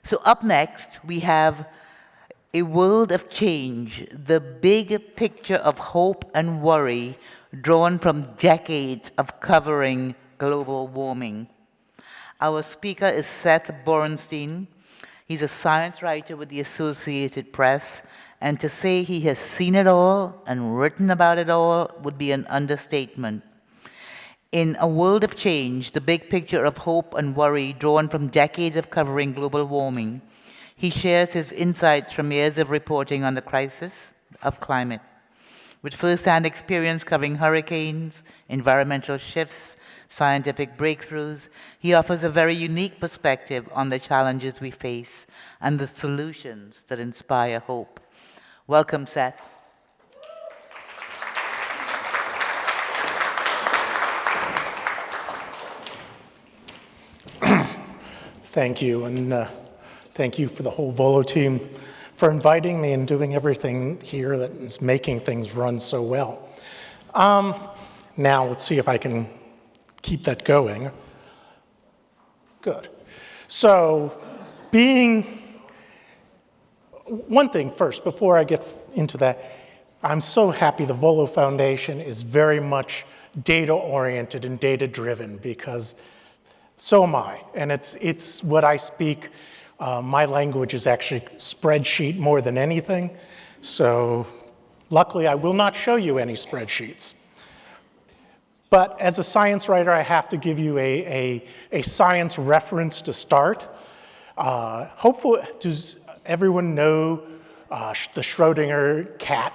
So up next, we have A World of Change, the big picture of hope and worry drawn from decades of covering global warming. Our speaker is Seth Borenstein. He's a science writer with the Associated Press, and to say he has seen it all and written about it all would be an understatement. In A World of Change, the big picture of hope and worry drawn from decades of covering global warming, he shares his insights from years of reporting on the crisis of climate. With first-hand experience covering hurricanes, environmental shifts, scientific breakthroughs, he offers a very unique perspective on the challenges we face and the solutions that inspire hope. Welcome, Seth. Thank you, and thank you for the whole Volo team for inviting me and doing everything here that is making things run so well. Now, let's see if I can keep that going. Good. So, one thing first, before I get into that, I'm so happy the Volo Foundation is very much data-oriented and data-driven, because so am I, and it's what I speak. My language is actually spreadsheet more than anything, so luckily I will not show you any spreadsheets. But as a science writer, I have to give you a science reference to start. Hopefully, does everyone know the Schrödinger cat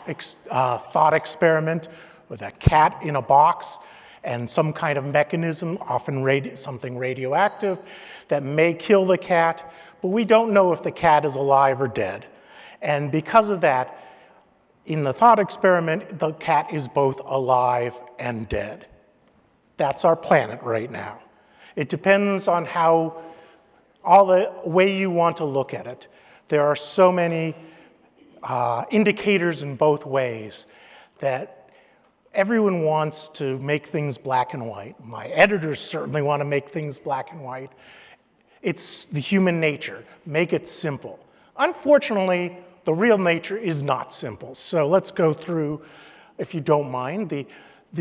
thought experiment, with a cat in a box and some kind of mechanism, often something radioactive, that may kill the cat, but we don't know if the cat is alive or dead. And because of that, in the thought experiment, the cat is both alive and dead. That's our planet right now. It depends on all the way you want to look at it. There are so many indicators in both ways that everyone wants to make things black and white. My editors certainly want to make things black and white. It's the human nature. Make it simple. Unfortunately, the real nature is not simple. So let's go through, if you don't mind, the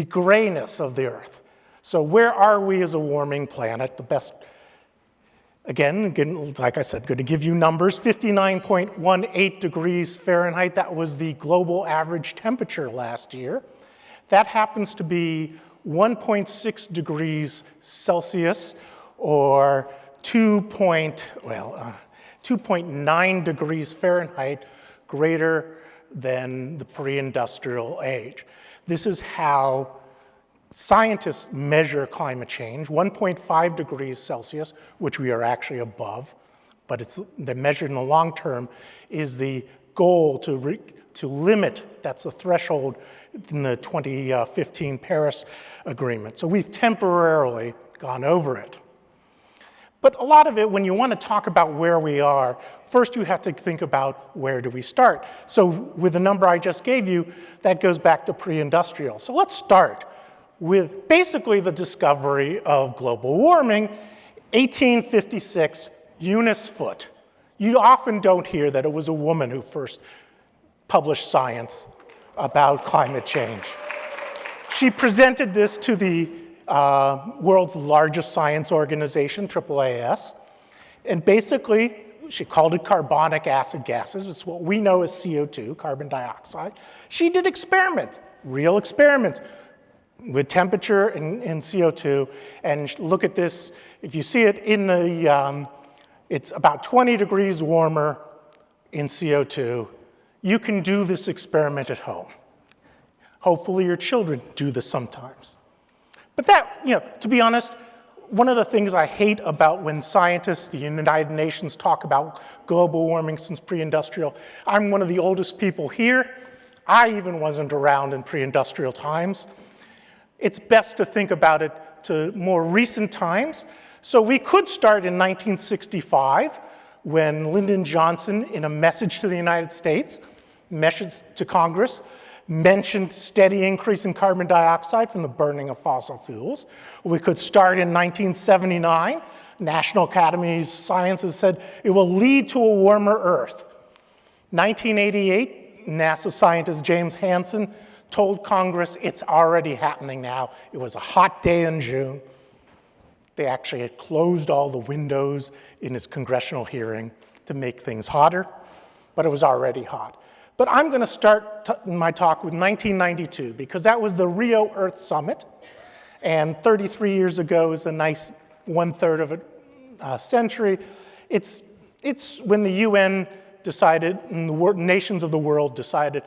grayness of the Earth. So where are we as a warming planet? The best, again, like I said, going to give you numbers. 59.18 degrees Fahrenheit, that was the global average temperature last year. That happens to be 1.6 degrees Celsius, or 2.9 degrees Fahrenheit greater than the pre-industrial age. This is how scientists measure climate change. 1.5 degrees Celsius, which we are actually above, but the measured in the long term, is the goal to limit, that's the threshold in the 2015 Paris Agreement. So we've temporarily gone over it. But a lot of it, when you want to talk about where we are, first you have to think about where do we start. So with the number I just gave you, that goes back to pre-industrial. So let's start with basically the discovery of global warming, 1856, Eunice Foote. You often don't hear that it was a woman who first published science about climate change. She presented this to the world's largest science organization, AAAS, and basically she called it carbonic acid gases. It's what we know as CO2, carbon dioxide. She did experiments, real experiments, with temperature and CO2, and look at this. If you see it in the, it's about 20 degrees warmer in CO2. You can do this experiment at home. Hopefully your children do this sometimes. But that, to be honest, one of the things I hate about when scientists, the United Nations, talk about global warming since pre-industrial, I'm one of the oldest people here. I even wasn't around in pre-industrial times. It's best to think about it to more recent times. So we could start in 1965, when Lyndon Johnson, in a message to the United States, message to Congress, mentioned steady increase in carbon dioxide from the burning of fossil fuels. We could start in 1979. National Academies of Sciences said it will lead to a warmer Earth. 1988, NASA scientist James Hansen told Congress it's already happening now. It was a hot day in June. They actually had closed all the windows in his congressional hearing to make things hotter, but it was already hot. But I'm going to start my talk with 1992 because that was the Rio Earth Summit, and 33 years ago is a nice one-third of a century. It's when the UN decided, and the nations of the world decided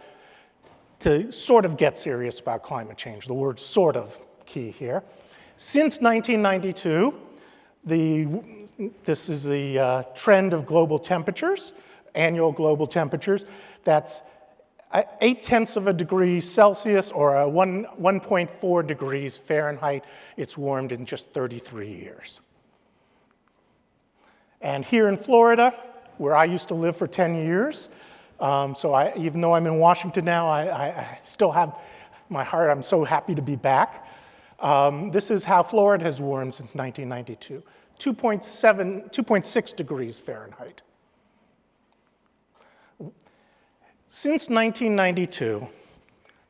to sort of get serious about climate change. The word sort of key here. Since 1992, this is the trend of global temperatures, annual global temperatures. That's 0.8 of a degree Celsius or 1.4 degrees Fahrenheit. It's warmed in just 33 years. And here in Florida, where I used to live for 10 years, so even though I'm in Washington now, I still have my heart. I'm so happy to be back. This is how Florida has warmed since 1992, 2.6 degrees Fahrenheit. Since 1992,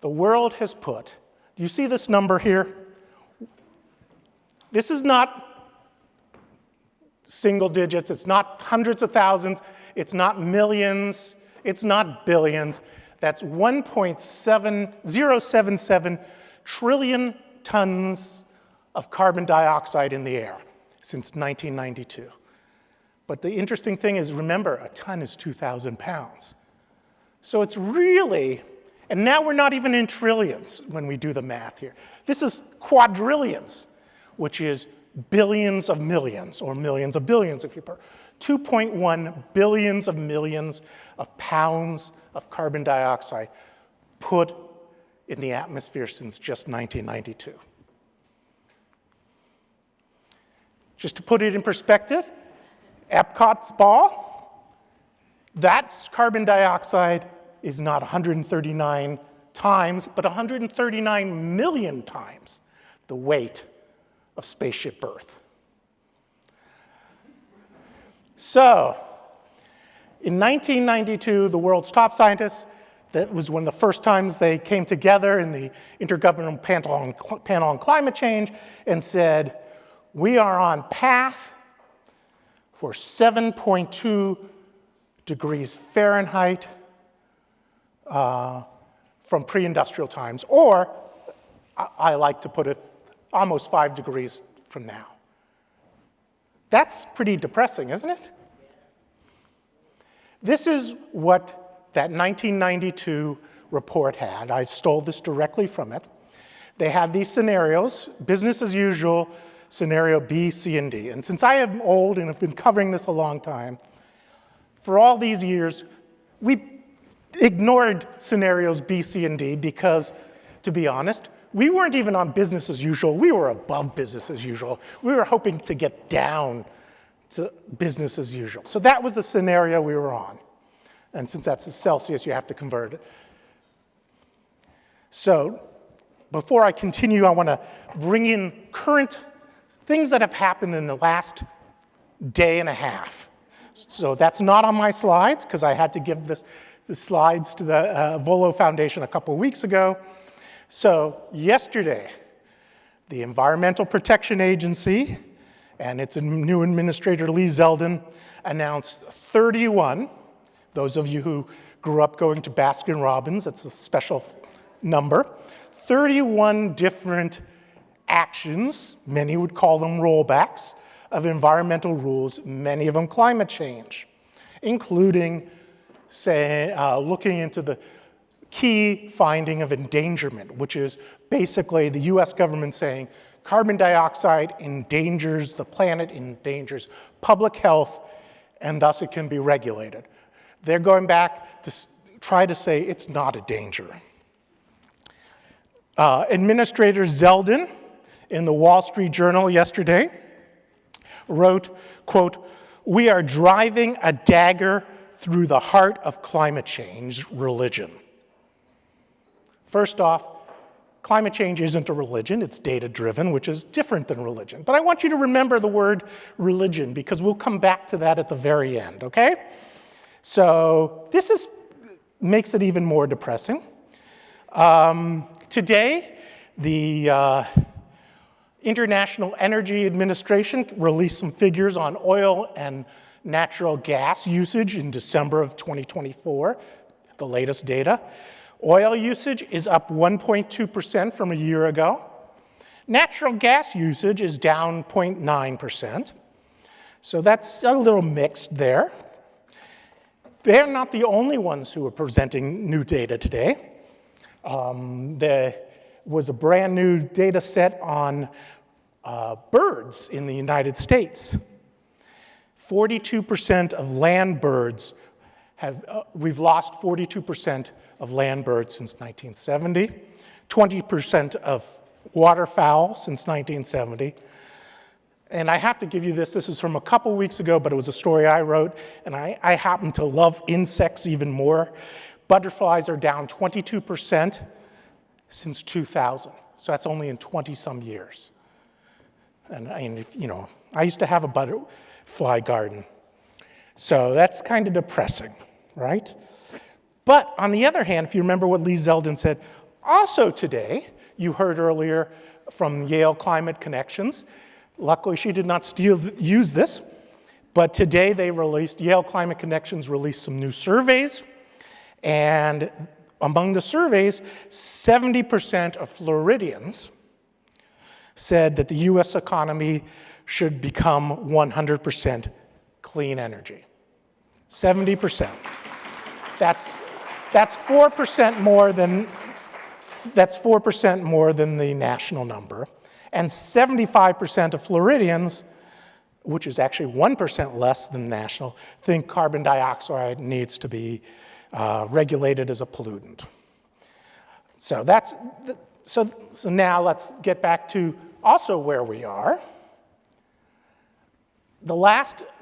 the world has put, do you see this number here? This is not single digits, it's not hundreds of thousands, it's not millions, it's not billions. That's 1.7077 trillion tons of carbon dioxide in the air since 1992. But the interesting thing is, remember, a ton is 2,000 pounds. So it's really, and now we're not even in trillions when we do the math here. This is quadrillions, which is billions of millions, or millions of billions if you prefer. 2.1 billions of millions of pounds of carbon dioxide put in the atmosphere since just 1992. Just to put it in perspective, Epcot's ball, that's carbon dioxide is not 139 times, but 139 million times the weight of Spaceship Earth. So, in 1992, the world's top scientists, that was one of the first times they came together in the Intergovernmental Panel on Climate Change and said, we are on path for 7.2 degrees Fahrenheit from pre-industrial times, or I like to put it almost 5 degrees from now. That's pretty depressing, isn't it? This is what that 1992 report had. I stole this directly from it. They had these scenarios, business as usual, scenario B, C, and D. And since I am old and have been covering this a long time, for all these years, we ignored scenarios B, C, and D because, to be honest, we weren't even on business as usual. We were above business as usual. We were hoping to get down to business as usual. So that was the scenario we were on. And since that's a Celsius, you have to convert it. So before I continue, I want to bring in current things that have happened in the last day and a half. So that's not on my slides, because I had to give the slides to the Volo Foundation a couple weeks ago. So yesterday, the Environmental Protection Agency and its new administrator, Lee Zeldin, announced 31, those of you who grew up going to Baskin-Robbins, that's a special number, 31 different actions, many would call them rollbacks, of environmental rules, many of them climate change, including, say, looking into the key finding of endangerment, which is basically the US government saying carbon dioxide endangers the planet, endangers public health, and thus it can be regulated. They're going back to try to say it's not a danger. Administrator Zeldin in the Wall Street Journal yesterday wrote, quote, "We are driving a dagger through the heart of climate change religion." First off, climate change isn't a religion, it's data-driven, which is different than religion. But I want you to remember the word religion, because we'll come back to that at the very end, okay? So this makes it even more depressing. Today, the International Energy Administration released some figures on oil and natural gas usage in December of 2024, the latest data. Oil usage is up 1.2% from a year ago. Natural gas usage is down 0.9%. So that's a little mixed there. They're not the only ones who are presenting new data today. There was a brand new data set on birds in the United States. 42% of land birds we've lost 42% of land birds since 1970, 20% of waterfowl since 1970. And I have to give you this is from a couple weeks ago, but it was a story I wrote, and I happen to love insects even more. Butterflies are down 22% since 2000, so that's only in 20-some years. And I used to have a butterfly garden, so that's kind of depressing, right? But on the other hand, if you remember what Lee Zeldin said, also today, you heard earlier from Yale Climate Connections. Luckily, she did not use this, but today Yale Climate Connections released some new surveys, and among the surveys, 70% of Floridians said that the US economy should become 100% clean energy. 70%. That's 4% more than the national number. And 75% of Floridians, which is actually 1% less than national, think carbon dioxide needs to be regulated as a pollutant. So now let's get back to also where we are.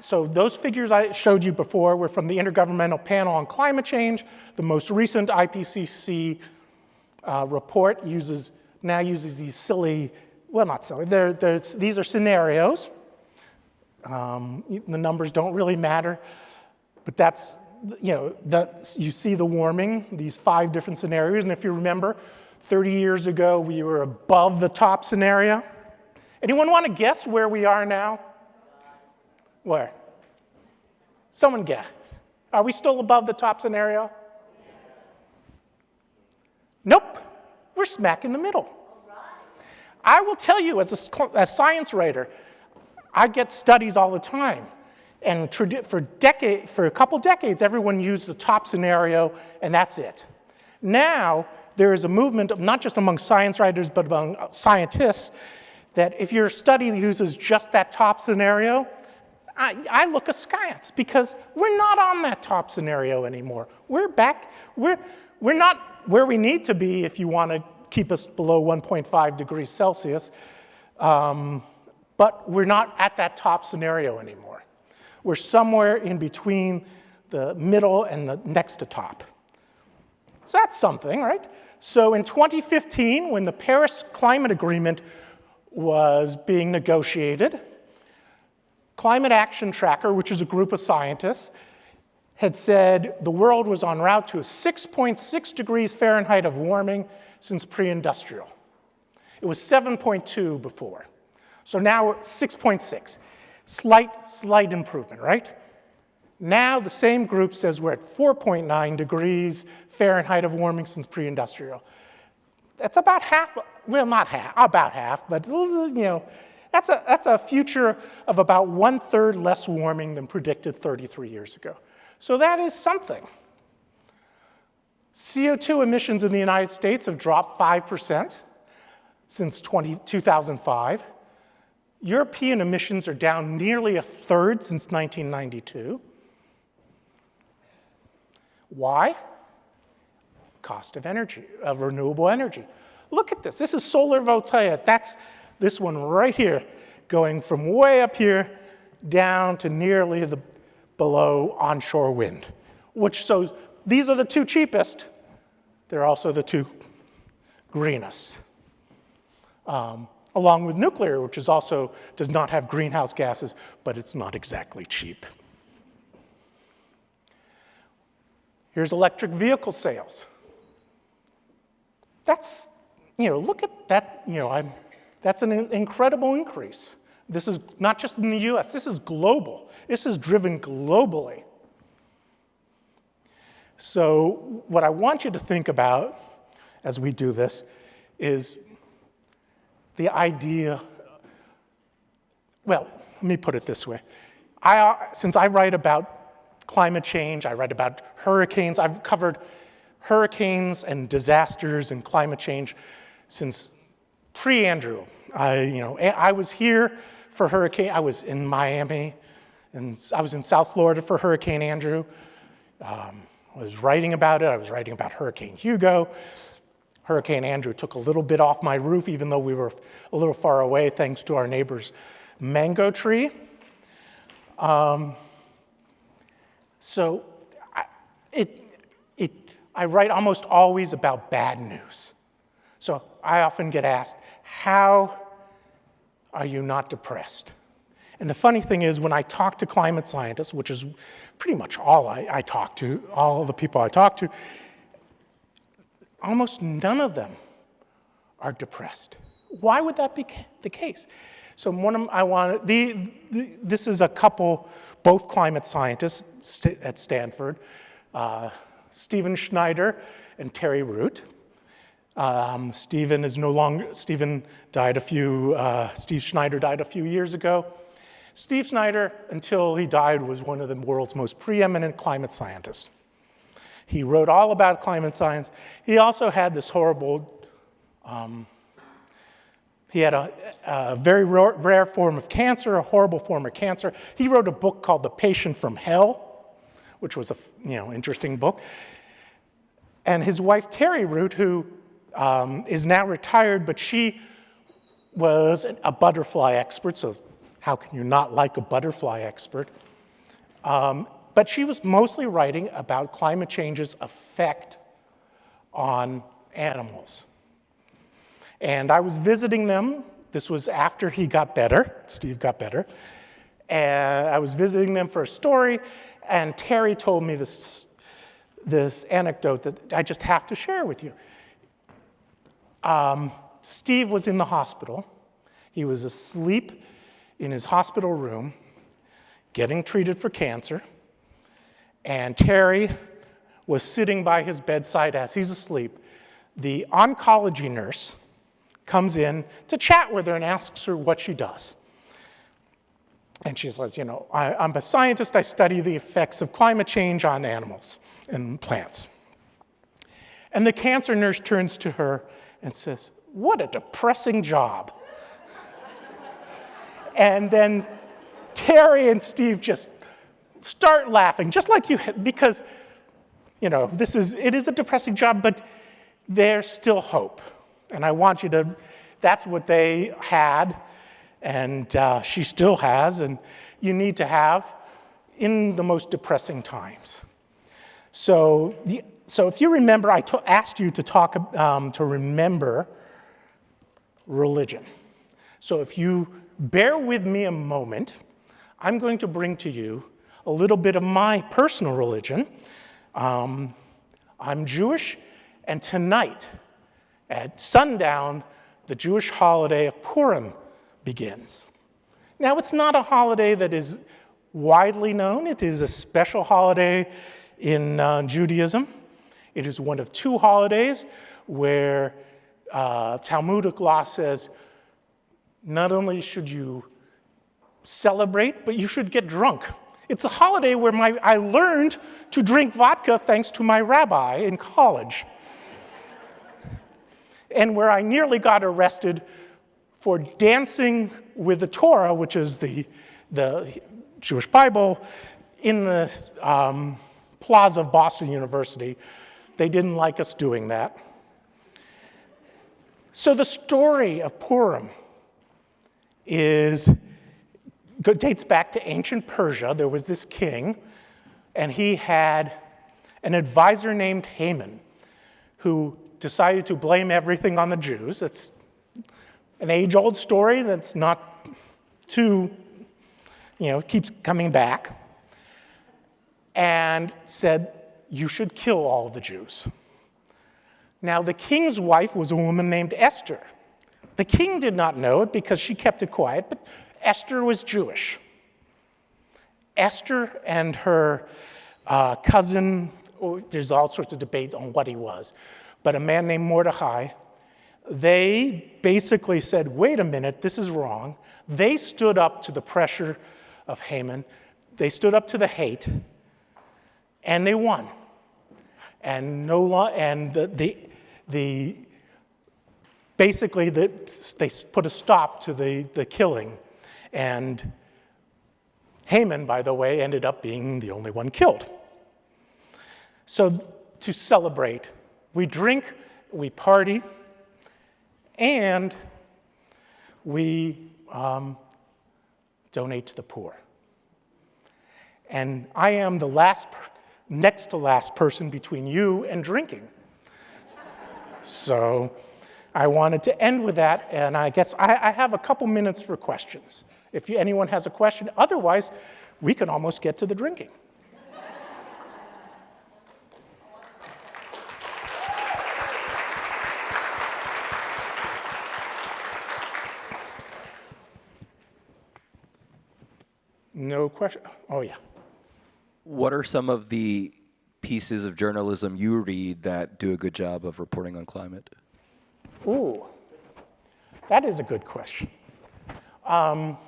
So those figures I showed you before were from the Intergovernmental Panel on Climate Change. The most recent IPCC report uses these silly, well, not silly, these are scenarios. The numbers don't really matter, but that's, you see the warming, these 5 different scenarios, and if you remember, 30 years ago, we were above the top scenario. Anyone want to guess where we are now? Where? Someone guess. Are we still above the top scenario? Nope. We're smack in the middle. I will tell you, as a science writer, I get studies all the time. And for a couple decades, everyone used the top scenario, and that's it. Now, there is a movement, not just among science writers, but among scientists, that if your study uses just that top scenario, I look askance, because we're not on that top scenario anymore. We're back, we're not where we need to be if you want to keep us below 1.5 degrees Celsius, but we're not at that top scenario anymore. We're somewhere in between the middle and the next to top. So that's something, right? So in 2015, when the Paris Climate Agreement was being negotiated, Climate Action Tracker, which is a group of scientists, had said the world was en route to a 6.6 degrees Fahrenheit of warming since pre-industrial. It was 7.2 before. So now we're 6.6. Slight improvement, right? Now the same group says we're at 4.9 degrees Fahrenheit of warming since pre-industrial. That's about half, well, not half, about half, but that's a future of about 1/3 less warming than predicted 33 years ago. So that is something. CO2 emissions in the United States have dropped 5% since 2005. European emissions are down nearly 1/3 since 1992. Why? Cost of energy, of renewable energy. Look at this. This is solar voltaic. That's this one right here, going from way up here down to nearly below onshore wind. So these are the 2 cheapest. They're also the 2 greenest. along with nuclear, which is also does not have greenhouse gases, but it's not exactly cheap. Here's electric vehicle sales. That's, look at that, that's an incredible increase. This is not just in the US, this is global. This is driven globally. So what I want you to think about as we do this is the idea, well, let me put it this way. Since I write about climate change, I write about hurricanes, I've covered hurricanes and disasters and climate change since pre-Andrew. I was here for hurricane, I was in Miami, and I was in South Florida for Hurricane Andrew. I was writing about it, I was writing about Hurricane Hugo. Hurricane Andrew took a little bit off my roof, even though we were a little far away, thanks to our neighbor's mango tree. So I write almost always about bad news. So I often get asked, how are you not depressed? And the funny thing is, when I talk to climate scientists, which is pretty much all I talk to, all the people I talk to, almost none of them are depressed. Why would that be the case? So this is a couple, both climate scientists at Stanford, Stephen Schneider and Terry Root. Steve Schneider died a few years ago. Steve Schneider, until he died, was one of the world's most preeminent climate scientists. He wrote all about climate science. He also had this horrible, he had a very rare form of cancer, a horrible form of cancer. He wrote a book called The Patient from Hell, which was a interesting book. And his wife, Terry Root, who is now retired, but she was a butterfly expert, so how can you not like a butterfly expert? But she was mostly writing about climate change's effect on animals. And I was visiting them. This was after he got better, Steve got better. And I was visiting them for a story, and Terry told me this anecdote that I just have to share with you. Steve was in the hospital. He was asleep in his hospital room, getting treated for cancer. And Terry was sitting by his bedside as he's asleep. The oncology nurse comes in to chat with her and asks her what she does. And she says, I'm a scientist, I study the effects of climate change on animals and plants. And the cancer nurse turns to her and says, what a depressing job. And then Terry and Steve just start laughing, just like you, because, it is a depressing job, but there's still hope. And I want you to, that's what they had, and she still has, and you need to have in the most depressing times. So if you remember, I asked you to talk, to remember religion. So if you bear with me a moment, I'm going to bring to you a little bit of my personal religion. I'm Jewish, and tonight at sundown, the Jewish holiday of Purim begins. Now, it's not a holiday that is widely known. It is a special holiday in Judaism. It is one of two holidays where Talmudic law says not only should you celebrate, but you should get drunk. It's a holiday where I learned to drink vodka thanks to my rabbi in college, and where I nearly got arrested for dancing with the Torah, which is the Jewish Bible, in the plaza of Boston University. They didn't like us doing that. So the story of Purim dates back to ancient Persia. There was this king, and he had an advisor named Haman, who decided to blame everything on the Jews. an age-old story that's not too, keeps coming back, and said, you should kill all the Jews. Now, the king's wife was a woman named Esther. The king did not know it because she kept it quiet, but Esther was Jewish. Esther and her cousin, there's all sorts of debates on what he was, but a man named Mordecai, they basically said, wait a minute, this is wrong. They stood up to the pressure of Haman. They stood up to the hate, and they won. And basically they put a stop to the killing. And Haman, by the way, ended up being the only one killed. So to celebrate, we drink, we party, and we donate to the poor. And I am the next to last person between you and drinking. So I wanted to end with that, and I guess I have a couple minutes for questions. If anyone has a question, otherwise, we can almost get to the drinking. No question? Oh, yeah. What are some of the pieces of journalism you read that do a good job of reporting on climate? Ooh, that is a good question. I'll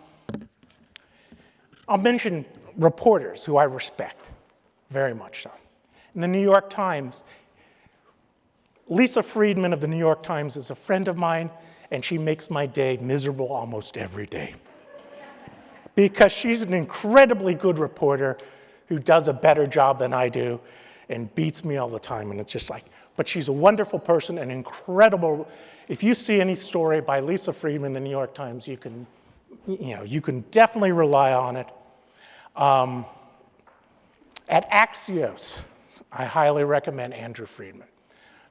mention reporters who I respect, very much so. In the New York Times, Lisa Friedman of the New York Times is a friend of mine, and she makes my day miserable almost every day. Because she's an incredibly good reporter who does a better job than I do and beats me all the time, and it's just like, but she's a wonderful person and incredible. If you see any story by Lisa Friedman in the New York Times, you can definitely rely on it. At Axios, I highly recommend Andrew Friedman.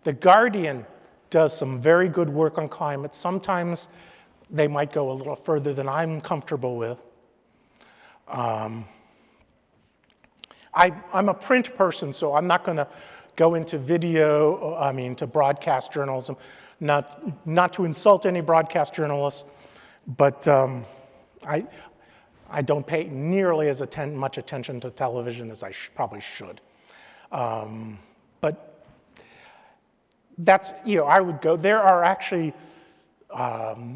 The Guardian does some very good work on climate. Sometimes they might go a little further than I'm comfortable with. I'm a print person, so I'm not going to go into to broadcast journalism, not to insult any broadcast journalists, but I don't pay nearly as much attention to television as I probably should. But that's, I would go. There are actually,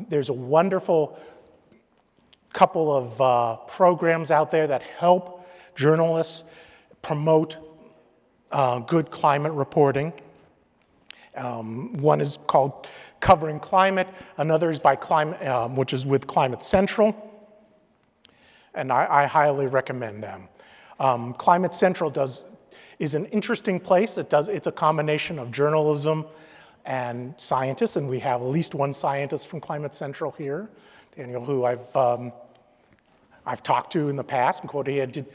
there's a wonderful couple of programs out there that help journalists promote good climate reporting. One is called Covering Climate. Another is by Climate, which is with Climate Central, and I highly recommend them. Climate Central is an interesting place. It's a combination of journalism and scientists, and we have at least one scientist from Climate Central here, Daniel, who I've talked to in the past, and quoted.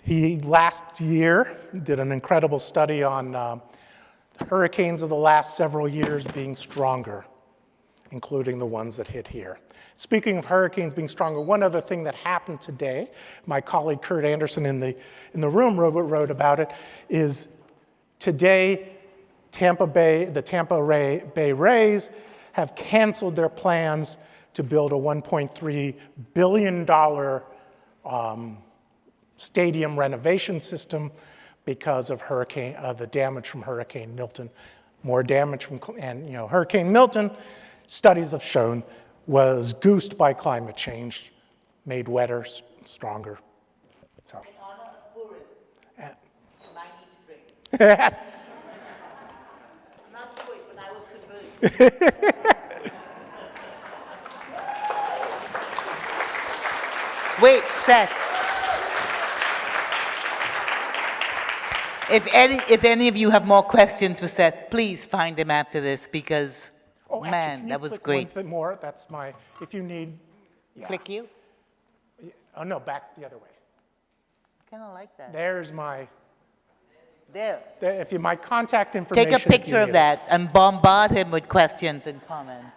He last year did an incredible study on hurricanes of the last several years being stronger, including the ones that hit here. Speaking of hurricanes being stronger, one other thing that happened today, my colleague Kurt Anderson in the room wrote about it, is today the Tampa Bay Rays have canceled their plans to build a $1.3 billion stadium renovation system because of the damage from Hurricane Milton. More damage Hurricane Milton, studies have shown, was goosed by climate change, made wetter, stronger. So. In honor of Purim, I need to drink. Yes. Not Jewish, but I will convert. Wait, Seth. If any of you have more questions for Seth, please find them after this because, man, that was great. One bit more. That's if you need. Yeah. Click you? Oh, no, back the other way. I kind of like that. There's my. There. If you my contact information. Take a picture of that and bombard him with questions and comments.